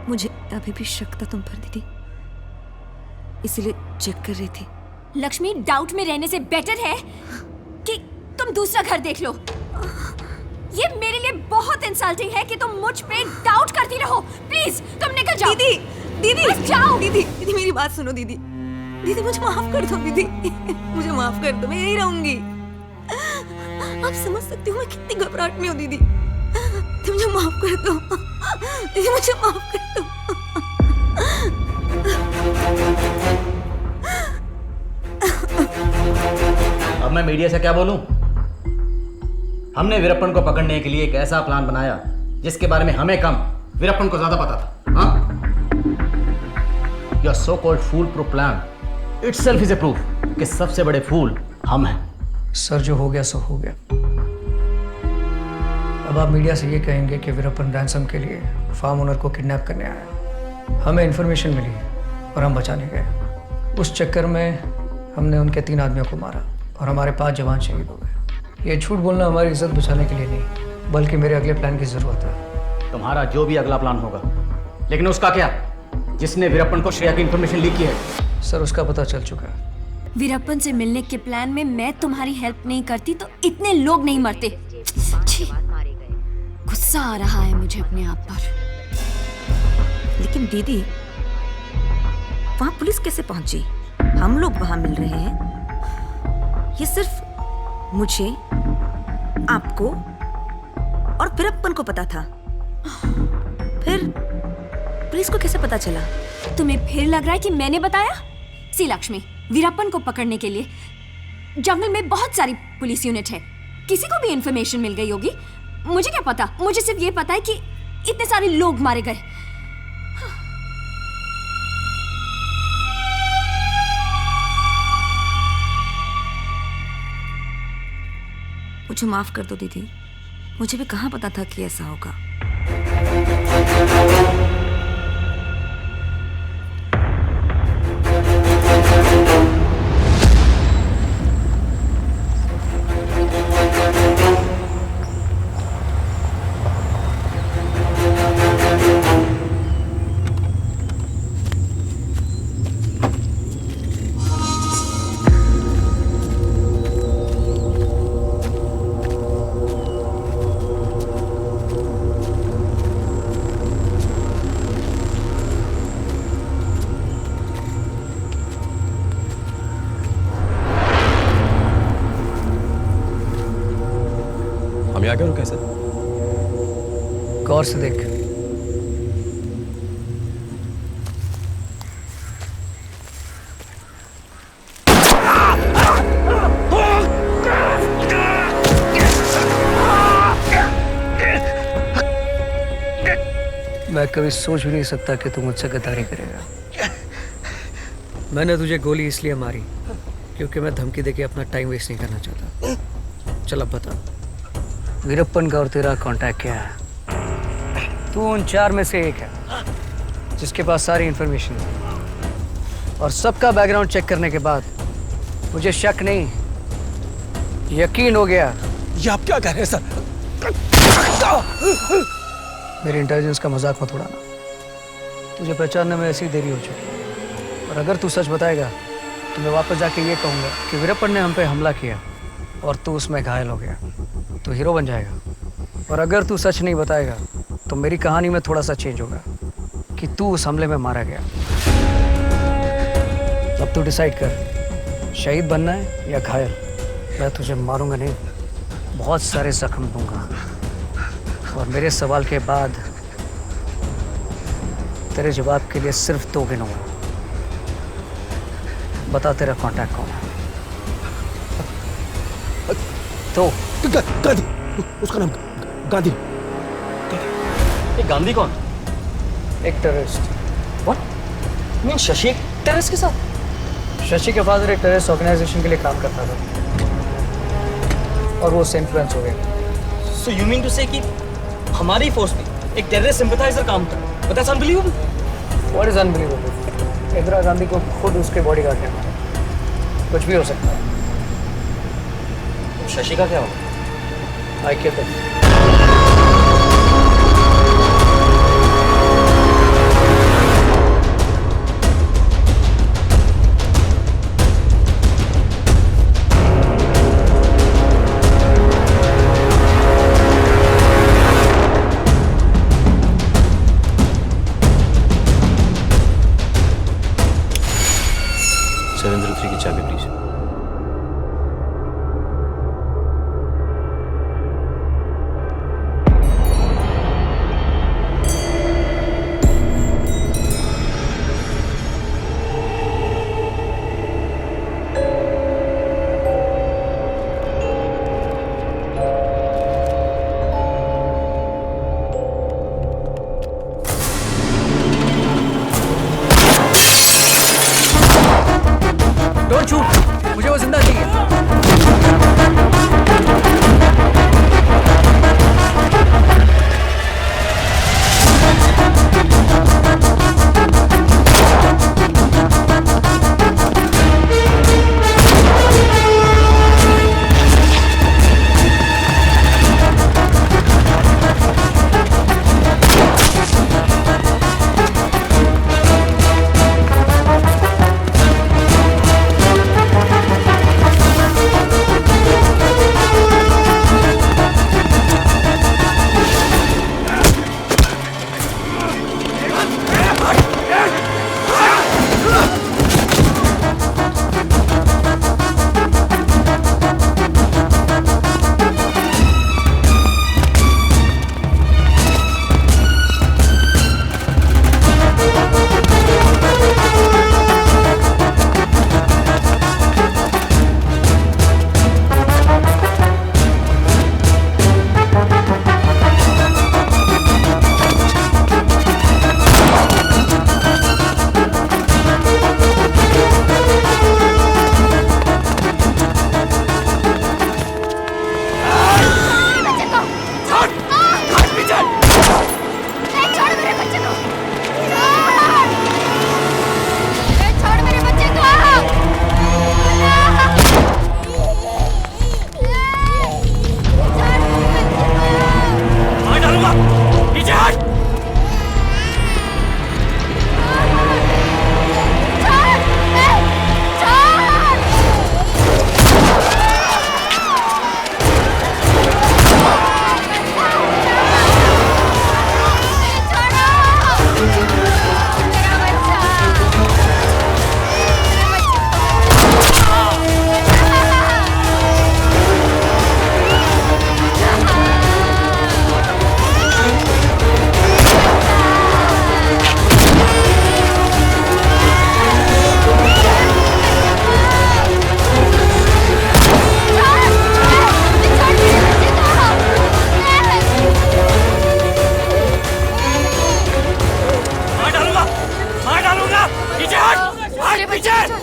मुझे अभी भी शक था तुम पर दीदी, इसलिए चेक कर रही थी। लक्ष्मी, डाउट में रहने से बेटर है कि तुम दूसरा घर देख लो। ये मेरे लिए बहुत इंसल्टिंग है कि तुम मुझ पे डाउट करती रहो। प्लीज तुम निकल जाओ। दीदी, दीदी, बस जाओ। दीदी, दीदी मेरी बात सुनो दीदी। दीदी मुझे माफ कर दो दीदी, मुझे माफ कर दो, मैं यही रहूंगी। आप समझ सकती हो मैं कितनी घबराहट में हूँ दीदी। दीदी मुझे माफ कर दो, दीदी मुझे माफ कर दो। अब मैं मीडिया से क्या बोलूं? हमने वीरप्पन को पकड़ने के लिए एक ऐसा प्लान बनाया जिसके बारे में हमें कम, वीरप्पन को ज्यादा पता था। हाँ? Your so-called fool-proof plan itself is a proof कि सबसे बड़े फूल हम हैं। सर, जो हो गया सो हो गया। अब आप मीडिया से ये कहेंगे कि वीरप्पन रैंसम के लिए फार्म ओनर को किडनैप करने आया। हमें इन्फॉर्मेशन मिली और हम बचाने गए। उस चक्कर में हमने उनके 3 आदमियों को मारा और हमारे 5 जवान शहीद हो गए। ये झूठ बोलना हमारी इज्जत बचाने के लिए नहीं, बल्कि मेरे अगले प्लान की जरूरत है। तुम्हारा जो भी अगला प्लान होगा, लेकिन उसका क्या जिसने वीरप्पन को श्रेया की इन्फॉर्मेशन लीक की है? सर, उसका पता चल चुका है। वीरप्पन से मिलने के प्लान में मैं तुम्हारी हेल्प नहीं करती तो इतने लोग नहीं मरते। छी, गुस्सा आ रहा है मुझे अपने आप पर। लेकिन दीदी, वहां पुलिस कैसे पहुंची? हम लोग वहां मिल रहे हैं। ये सिर्फ मुझे, आपको और वीरप्पन को पता था। फिर पुलिस को कैसे पता चला? तुम्हें फिर लग रहा है कि मैंने बताया? सी लक्ष्मी, वीरप्पन को पकड़ने के लिए जंगल में बहुत सारी पुलिस यूनिट है। किसी को भी इंफॉर्मेशन मिल गई होगी। मुझे क्या पता? मुझे सिर्फ ये पता है कि इतने सारे लोग मारे गए। मुझे माफ कर दो दीदी, मुझे भी कहाँ पता था कि ऐसा होगा। हम यहाँ क्यों रुके सर? गौर से देख। मैं कभी सोच भी नहीं सकता कि तू मुझसे गद्दारी करेगा। मैंने तुझे गोली इसलिए मारी क्योंकि मैं धमकी देके अपना टाइम वेस्ट नहीं करना चाहता। चल अब बता, वीरप्पन का और तेरा कांटेक्ट क्या है? तू उन 4 में से एक है जिसके पास सारी इंफॉर्मेशन है, और सबका बैकग्राउंड चेक करने के बाद मुझे शक नहीं, यकीन हो गया। ये आप क्या कह रहे हैं सर? मेरी इंटेलिजेंस का मजाक मत उड़ाना। तुझे पहचानने में ऐसी देरी हो चुकी है, और अगर तू सच बताएगा तो मैं वापस जाके ये कहूँगा कि वीरप्पन ने हम पे हमला किया और तू उसमें घायल हो गया। तू हीरो बन जाएगा। और अगर तू सच नहीं बताएगा तो मेरी कहानी में थोड़ा सा चेंज होगा कि तू उस हमले में मारा गया। अब तू डिसाइड कर, शहीद बनना है या घायल। मैं तुझे मारूंगा नहीं, बहुत सारे जख्म दूंगा, और मेरे सवाल के बाद तेरे जवाब के लिए सिर्फ 2 गिनूंगा। बता, तेरा कांटेक्ट कौन है? तो गांधी, उसका नाम गांधी। ये गांधी कौन? एक terrorist. What? Mean Shashi terrorist के साथ? शशि के फादर एक टेररिस्ट ऑर्गेनाइजेशन के लिए काम करता था और वो उससे इन्फ्लुएंस हो गया। So you mean to say कि हमारी फोर्स में एक टेररिस्ट सिंपैथाइजर काम था? But that's unbelievable. What is unbelievable? Indira Gandhi को खुद उसके बॉडीगार्ड ने मारा। कुछ भी हो सकता है। शशि का क्या हुआ? I killed him. 703 की चाबी प्लीज। डोंट शूट, मुझे वो जिंदा चाहिए।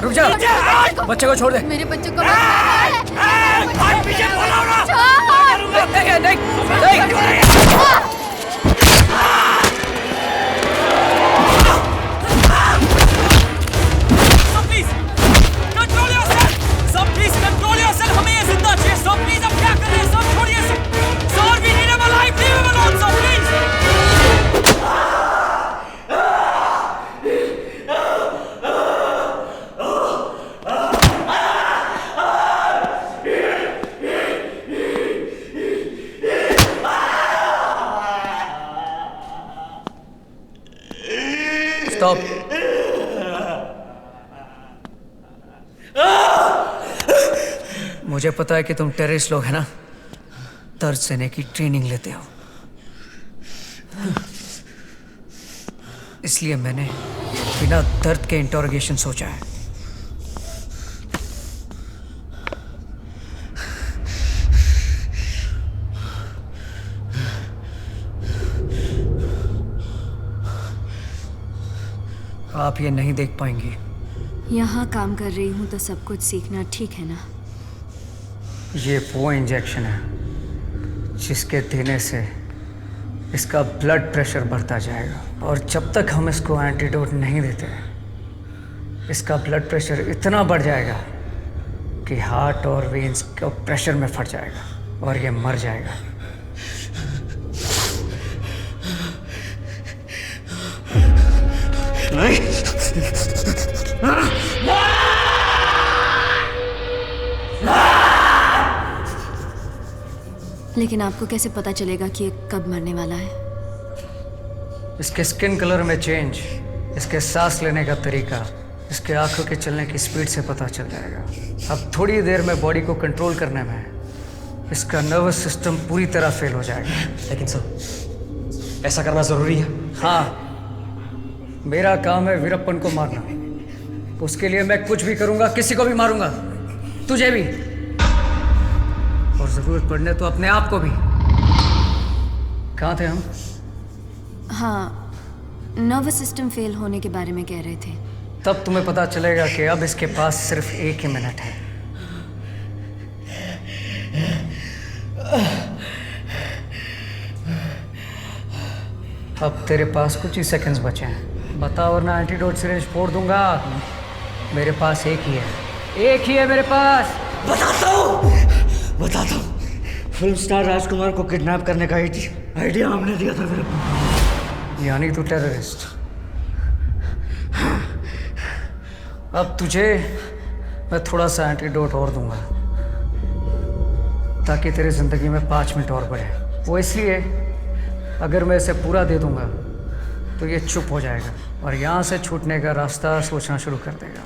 रुक जा, बच्चे को छोड़ दे। मेरे बच्चे को स्टॉप। मुझे पता है कि तुम टेररिस्ट लोग हैं ना, दर्द सहने की ट्रेनिंग लेते हो, इसलिए मैंने बिना दर्द के इंटरोगेशन सोचा है। आप ये नहीं देख पाएंगी। यहाँ काम कर रही हूँ तो सब कुछ सीखना ठीक है ना? ये वो इंजेक्शन है जिसके देने से इसका ब्लड प्रेशर बढ़ता जाएगा, और जब तक हम इसको एंटीडोट नहीं देते इसका ब्लड प्रेशर इतना बढ़ जाएगा कि हार्ट और वेन्स का प्रेशर में फट जाएगा और ये मर जाएगा। लेकिन आपको कैसे पता चलेगा कि ये कब मरने वाला है? इसके स्किन कलर में चेंज, इसके सांस लेने का तरीका इसके आंखों के चलने की स्पीड से पता चल जाएगा। अब थोड़ी देर में बॉडी को कंट्रोल करने में इसका नर्वस सिस्टम पूरी तरह फेल हो जाएगा। लेकिन सर ऐसा करना जरूरी है। हाँ, मेरा काम है वीरप्पन को मारना। उसके लिए मैं कुछ भी करूंगा, किसी को भी मारूंगा, तुझे भी, और जरूरत पड़ने तो अपने आप को भी। कहाँ थे हम? हाँ, नर्वस सिस्टम फेल होने के बारे में कह रहे थे। तब तुम्हें पता चलेगा कि अब इसके पास सिर्फ 1 ही मिनट है। अब तेरे पास कुछ ही सेकंड्स बचे हैं। बता वरना एंटीडोट सिरिंज फोड़ दूंगा। मेरे पास एक ही है मेरे पास। बताता हूँ। फिल्म स्टार राजकुमार को किडनैप करने का आइडिया हमने दिया था वीरप्पन। यानी तू टेररिस्ट। अब तुझे मैं थोड़ा सा एंटीडोट और दूंगा ताकि तेरी जिंदगी में 5 मिनट और बढ़े। वो इसलिए, अगर मैं इसे पूरा दे दूंगा तो ये चुप हो जाएगा और यहाँ से छूटने का रास्ता सोचना शुरू कर देगा।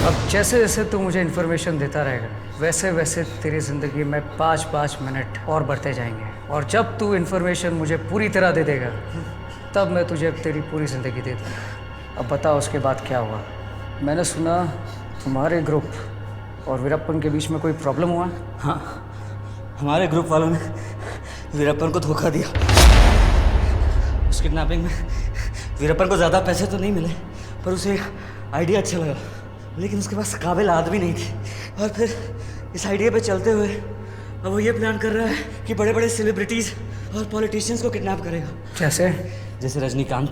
अब जैसे जैसे तू मुझे इन्फॉर्मेशन देता रहेगा वैसे वैसे तेरी ज़िंदगी में 5-5 मिनट और बढ़ते जाएंगे, और जब तू इन्फॉर्मेशन मुझे पूरी तरह दे देगा तब मैं तुझे तेरी पूरी ज़िंदगी दे दूँगा। अब बता उसके बाद क्या हुआ? मैंने सुना तुम्हारे ग्रुप और वीरप्पन के बीच में कोई प्रॉब्लम हुआ? हाँ, हमारे ग्रुप वालों ने वीरप्पन को धोखा दिया। उस किडनैपिंग में वीरप्पन को ज़्यादा पैसे तो नहीं मिले, पर उसे आइडिया अच्छा लगा, लेकिन उसके पास काबिल आदमी नहीं थी। और फिर इस आइडिया पे चलते हुए अब वो ये प्लान कर रहा है कि बड़े बड़े सेलिब्रिटीज़ और पॉलिटिशियंस को किडनैप करेगा। कैसे? जैसे रजनीकांत,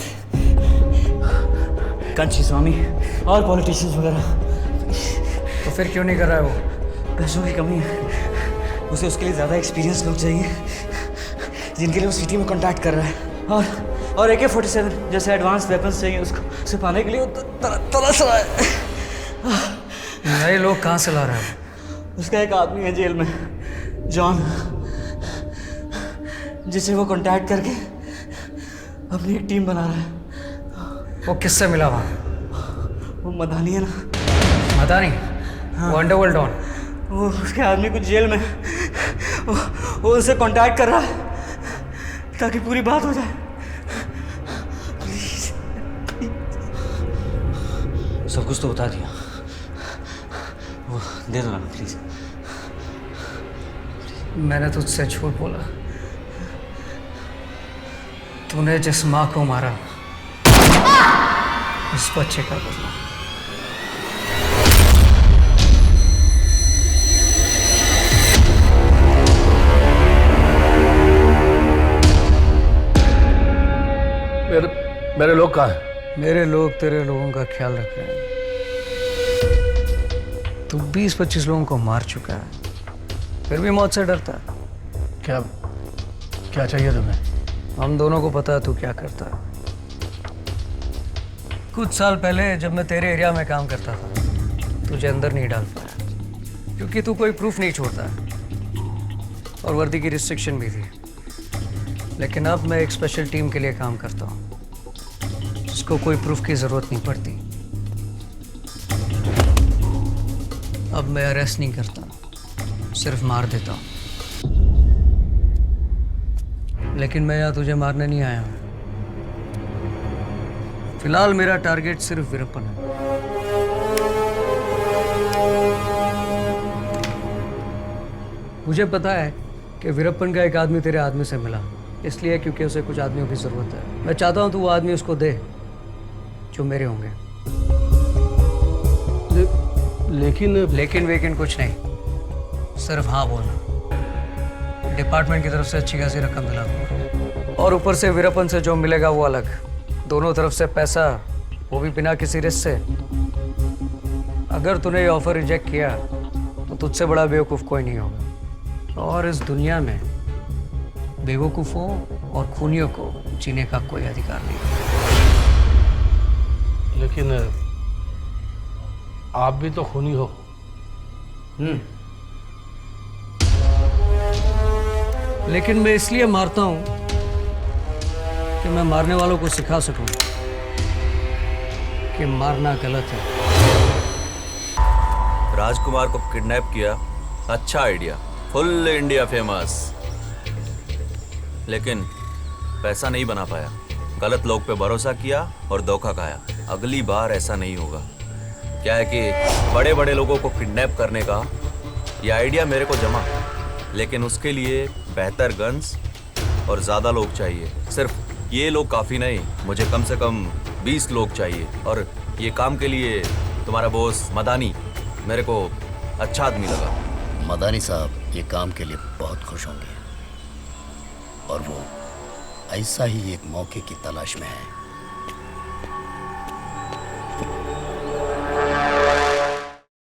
कंची स्वामी और पॉलिटिशियंस वगैरह। तो फिर क्यों नहीं कर रहा है वो? पैसों की कमी है। उसे उसके लिए ज़्यादा एक्सपीरियंस लोग चाहिए जिनके लिए वो सिटी में कॉन्टैक्ट कर रहा है, और AK-47 जैसे एडवांस वेपन्स चाहिए उसको। उसे पाने के लिए वो तरस रहा है। नए लोग कहाँ से ला रहा है? उसका एक आदमी है जेल में, जॉन, जिसे वो कांटेक्ट करके अपनी एक टीम बना रहा है। वो किससे मिला वहाँ? वो मदानी है ना। मदानी? वो अंडरवर्ल्ड डॉन? वो उसके आदमी कुछ जेल में, वो उनसे कांटेक्ट कर रहा है ताकि पूरी बात हो जाए। प्लीज सब कुछ तो बता दिया, वो दे दो ना प्लीज। मैंने तुझसे झूठ बोला। तूने जिस माँ को मारा उस बच्चे का बदला। मेरे लोग कहाँ हैं? मेरे लोग तेरे लोगों का ख्याल रख रहे हैं। तू 20-25 लोगों को मार चुका है, फिर भी मौत से डरता है। क्या चाहिए तुम्हें? हम दोनों को पता है तू क्या करता है। कुछ साल पहले जब मैं तेरे एरिया में काम करता था तुझे अंदर नहीं डाल पाया क्योंकि तू कोई प्रूफ नहीं छोड़ता और वर्दी की रिस्ट्रिक्शन भी थी। लेकिन अब मैं एक स्पेशल टीम के लिए काम करता हूँ जिसको कोई प्रूफ की ज़रूरत नहीं पड़ती। अब मैं अरेस्ट नहीं करता, सिर्फ मार देता हूँ। लेकिन मैं यहाँ तुझे मारने नहीं आया हूँ। फिलहाल मेरा टारगेट सिर्फ वीरप्पन है। मुझे पता है कि वीरप्पन का एक आदमी तेरे आदमी से मिला, इसलिए क्योंकि उसे कुछ आदमियों की ज़रूरत है। मैं चाहता हूँ तू वो आदमी उसको दे जो मेरे होंगे। लेकिन वेकिन कुछ नहीं, सिर्फ हाँ बोलना। डिपार्टमेंट की तरफ से अच्छी खासी रकम दिला दूंगा, और ऊपर से वीरप्पन से जो मिलेगा वो अलग। दोनों तरफ से पैसा, वो भी बिना किसी रिस्क से। अगर तूने ये ऑफर रिजेक्ट किया तो तुझसे बड़ा बेवकूफ़ कोई नहीं होगा, और इस दुनिया में बेवकूफ़ों और खूनियों को जीने का कोई अधिकार नहीं। लेकिन आप भी तो खूनी हो। लेकिन मैं इसलिए मारता हूं कि मैं मारने वालों को सिखा सकूं कि मारना गलत है। राजकुमार को किडनैप किया, अच्छा आइडिया, फुल इंडिया फेमस। लेकिन पैसा नहीं बना पाया, गलत लोग पे भरोसा किया और धोखा खाया। अगली बार ऐसा नहीं होगा। क्या है कि बड़े बड़े लोगों को किडनैप करने का ये आइडिया मेरे को जमा, लेकिन उसके लिए बेहतर गन्स और ज़्यादा लोग चाहिए। सिर्फ ये लोग काफ़ी नहीं, मुझे कम से कम 20 लोग चाहिए। और ये काम के लिए तुम्हारा बॉस मदानी मेरे को अच्छा आदमी लगा। मदानी साहब ये काम के लिए बहुत खुश होंगे और वो ऐसा ही एक मौके की तलाश में है।